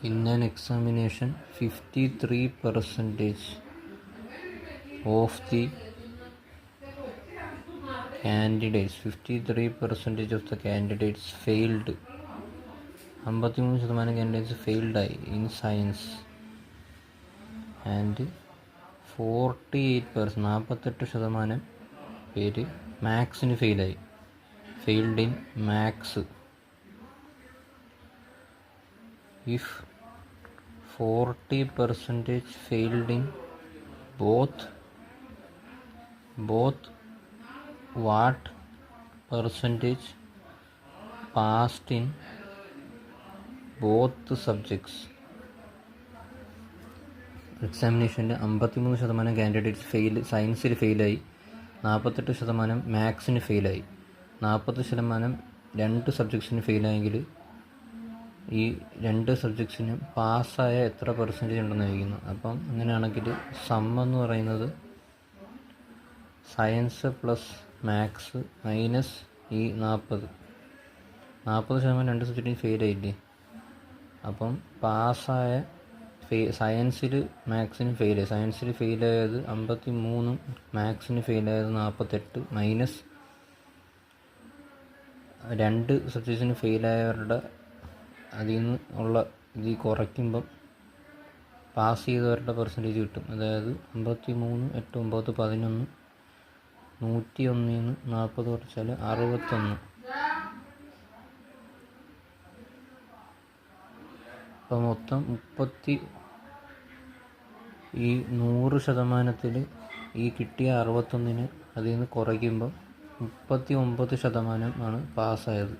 In an examination, 53% of the candidates failed. 53% candidates failed in science, and 48% പേര് മാത്സിന് failed in maths. If 40% failed in both, what percentage passed in both subjects? എക്സാമിനേഷനിൽ 53% candidates സയൻസിൽ ഫെയിലായി, 48% മാത്സിന് ഫെയിലായി. 40% രണ്ട് സബ്ജക്ട്സിന് ഫെയിലായെങ്കിൽ ഈ രണ്ട് സബ്ജക്ട്സിനും പാസ്സായ എത്ര percentage ഉണ്ടെന്ന് ചോദിക്കുന്നു. അപ്പം അങ്ങനെയാണെങ്കിൽ സം എന്ന് പറയുന്നത് സയൻസ് പ്ലസ് മാത്സ് മൈനസ് ഈ 40% രണ്ട് സബ്ജക്റ്റിന് ഫെയിലായില്ലേ. അപ്പം പാസ്സായ സയൻസിൽ മാത്സിന് ഫെയിലായി, സയൻസിൽ ഫെയിലായത് 53, മാത്സിന് ഫെയിലായത് 48 മൈനസ് രണ്ട് സബ്ജക്ട്സിന് ഫെയിലായവരുടെ അതിൽ നിന്ന് ഉള്ള ഇത് കുറയ്ക്കുമ്പം പാസ് ചെയ്തവരുടെ പെർസെൻറ്റേജ് കിട്ടും. അതായത് 53, 8, 9, 11, 101 40 കുറച്ചാൽ 61. അപ്പം മൊത്തം 100% ഈ കിട്ടിയ 61 അതിൽ നിന്ന് കുറയ്ക്കുമ്പം 39% ആണ് പാസ്സായത്.